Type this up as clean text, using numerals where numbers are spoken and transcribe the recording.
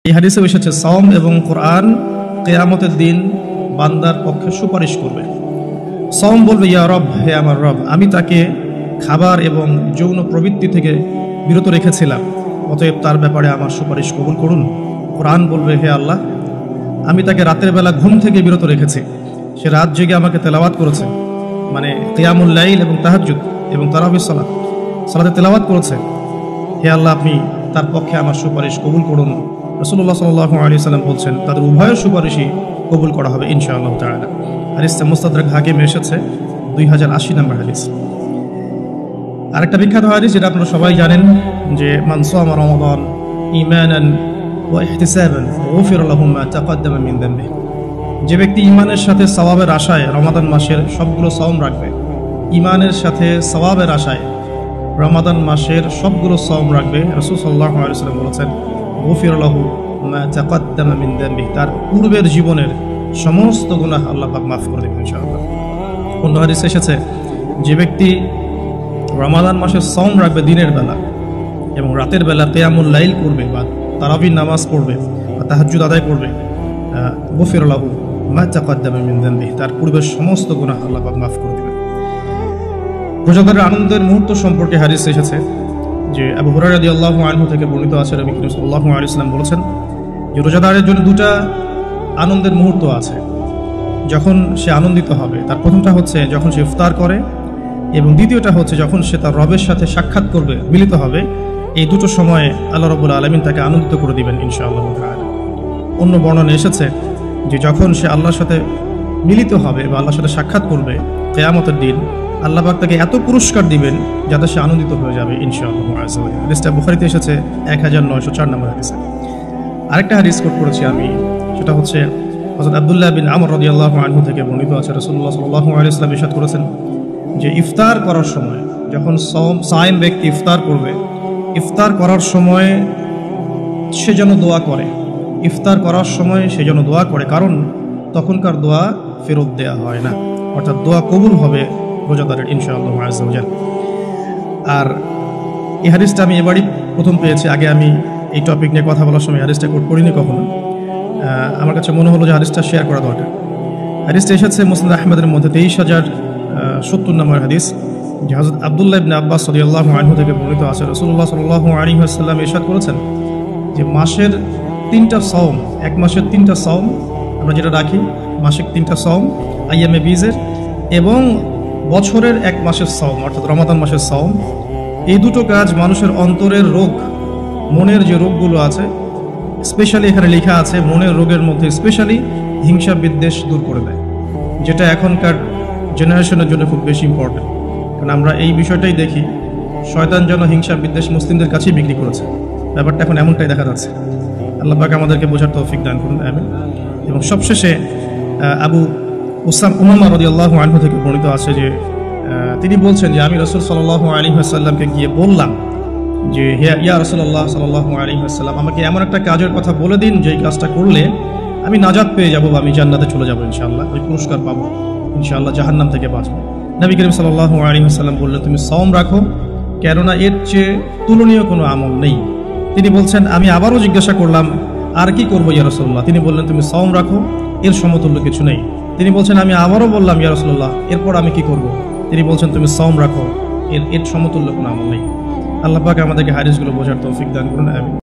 এই হাদিসে এসেছে সাওম এবং কোরআন কিয়ামতের দিন বান্দার পক্ষে সুপারিশ করবে। সাওম বলবে, ইয়া রব, হে আমার রব, আমি তাকে খাবার এবং যৌন প্রবৃত্তি থেকে বিরত রেখেছিলাম, অতএব তার ব্যাপারে আমার সুপারিশ কবুল করুন। কোরআন বলবে, হে আল্লাহ, আমি তাকে রাতের বেলা ঘুম থেকে বিরত রেখেছি, সে রাত জেগে আমাকে তেলাওয়াত করেছে, মানে কিয়ামুল লাইল এবং তাহাজ্জুদ এবং তারাবির সালাতে তেলাওয়াত করেছে। হে আল্লাহ, আপনি তার পক্ষে আমার সুপারিশ কবুল করুন। রাসূলুল্লাহ সাল্লাল্লাহু আলাইহি সাল্লাম বলছেন, তাদের উভয়ের সুপারিশই কবুল করা হবে ইনশাআল্লাহ তাআলা। হাদিসটা মুস্তাদরাক হাকিমে এসেছে 2080 নম্বর হাদিস। আরেকটা বিখ্যাত হাদিস যেটা আপনারা সবাই জানেন, যে মান সামা রমাদান ঈমানান ওয়া ইহতিসাবান গুফিরা লাহু মা তাকাদ্দামা মিন যামবিহি। যে ব্যক্তি ঈমানের সাথে সওয়াবের আশায় রমাদান মাসের সবগুলো সাওম রাখবে, ঈমানের সাথে সওয়াবের আশায় রমাদান মাসের সবগুলো সাওম রাখবে, রাসূল সাল্লাল্লাহু আলাইহি ওয়াসাল্লাম বলেছেন, গুফিরা লাহু মা তাকাদ্দামা মিন যামবিহি, তার পূর্বের জীবনের সমস্ত গুনাহ আল্লাহ পাক মাফ করে দেবেন ইনশাআল্লাহ। অন্য হাদিসে এসেছে, যে ব্যক্তি রমাদান মাসের সাওম রাখবে দিনের বেলা এবং রাতের বেলা কিয়ামুল লাইল করবে বা তারাবির নামাজ পড়বে বা তাহাজ্জুদ আদায় করবে, গুফিরা লাহু মা তাকাদ্দামা মিন যামবিহি, তার পূর্বের সমস্ত গুনাহ আল্লাহ পাক মাফ করে দেবেন। রোজাদারের আনন্দের মুহূর্ত সম্পর্কে হাদিস এসেছে, যে আবু হুরায়রা রাদিয়াল্লাহু আনহু থেকে বর্ণিত আছে, নবী করিম সাল্লাল্লাহু আলাইহি ওয়াসাল্লাম বলেছেন যে রোজাদারের জন্য দুটা আনন্দের মুহূর্ত আছে যখন সে আনন্দিত হবে। তার প্রথমটা হচ্ছে যখন সে ইফতার করে, এবং দ্বিতীয়টা হচ্ছে যখন সে তার রবের সাথে সাক্ষাৎ করবে, মিলিত হবে। এই দুটো সময়ে আল্লাহ রাব্বুল আলামিন তাকে আনন্দিত করে দিবেন ইনশাআল্লাহ তাআলা। অন্য বর্ণনা এসেছে যে যখন সে আল্লাহর সাথে মিলিত হবে বা আল্লাহর সাথে সাক্ষাৎ করবে কিয়ামতের দিন, আল্লাহ পাক তাকে এত পুরস্কার দিবেন যাতে সে আনন্দিত হয়ে যাবে ইনশাআল্লাহ। হাদিসটা বুখারীতে এসেছে 1904 নম্বর হাদিসে। আরেকটা হাদিস কোট করেছি আমি, সেটা হচ্ছে হযরত আব্দুল্লাহ বিন আমর রাদিয়াল্লাহু আনহু থেকে বর্ণিত আছে, রাসূলুল্লাহ সাল্লাল্লাহু আলাইহি ওয়াসাল্লাম ইরশাদ করেছেন যে ইফতার করার সময় যখন সায়েম ব্যক্তি ইফতার করবে, ইফতার করার সময় সে যেন দোয়া করে, ইফতার করার সময় সে যেন দোয়া করে, কারণ তখনকার দোয়া ফেরত দেয়া হয় না, অর্থাৎ দোয়া কবুল হবে রোজাদারের ইনশাআল্লাহ আযজা ওয়া জাল। আর এই হাদিসটা আমি এবারই প্রথম পেয়েছি, আগে আমি এই টপিক নিয়ে কথা বলার সময় হাদিসটা কোট করিনি কখনো। আমার কাছে মনে হলো যে হাদিসটা শেয়ার করা দরকার। হাদিসটা এসেছে মুসনাদ আহমদের মধ্যে 23070 নম্বর হাদিস, যে হযরত আব্দুল্লাহ ইবনে আব্বাস রাদিয়াল্লাহু আনহু থেকে বর্ণিত আছে, রাসূলুল্লাহ সাল্লাল্লাহু আলাইহি ওয়াসাল্লাম ইরশাদ করেছেন যে মাসের 3টা সাওম, এক মাসের 3টা সাওম আমরা যেটা রাখি, মাসিক 3টা সাওম আইয়ামে বীজের, এবং বছরের এক মাসের সাওম অর্থাৎ রমাদান মাসের সাওম, এই দুটো কাজ মানুষের অন্তরের রোগ, মনের যে রোগগুলো আছে, স্পেশালি এখানে লেখা আছে মনের রোগের মধ্যে স্পেশালি হিংসা বিদ্বেষ দূর করে দেয়, যেটা এখনকার জেনারেশনের জন্য খুব বেশি ইম্পর্টেন্ট। কারণ আমরা এই বিষয়টাই দেখি, শয়তান যেন হিংসা বিদ্বেষ মুসলিমদের কাছেই বিক্রি করেছে, ব্যাপারটা এখন এমনটাই দেখা যাচ্ছে। আল্লাহ পাক আমাদেরকে বোঝার তৌফিক দান করুন, আমিন। এবং সবশেষে আবু উমামা রাদিয়াল্লাহু আনহু থেকে বর্ণিত আছে যে তিনি বলছেন যে আমি রাসূল সাল্লাল্লাহু আলাইহি ওয়াসাল্লামকে গিয়ে বললাম যে ইয়া রাসূলুল্লাহ সাল্লাল্লাহু আলাইহি ওয়াসাল্লাম, আমাকে এমন একটা কাজের কথা বলে দিন যেই কাজটা করলে আমি নাজাত পেয়ে যাব বা আমি জান্নাতে চলে যাব ইনশাআল্লাহ, ওই পুরস্কার পাবো ইনশাআল্লাহ, জাহান্নাম থেকে বাঁচবো। নবী করিম সাল্লাল্লাহু আলাইহি ওয়াসাল্লাম বললেন, তুমি সাওম রাখো, কেননা এর চেয়ে তুলনীয় কোনো আমল নেই। তিনি বলছেন, আমি আবারও জিজ্ঞাসা করলাম, আর কি করবো ইয়া রাসূলুল্লাহ? তিনি বললেন, তুমি সাওম রাখো, এর সমতুল্য কিছু নেই। তিনি বলছেন, আমি আবারও বললাম, ইয়া রাসূলুল্লাহ, এরপর আমি কি করব? তিনি বলছেন, তুমি সাওম রাখো, এর সমতুল্য কোনো আমল নেই। আল্লাহ পাক আমাদেরকে হাদিসগুলো বোঝার তৌফিক দান করুন, আমিন।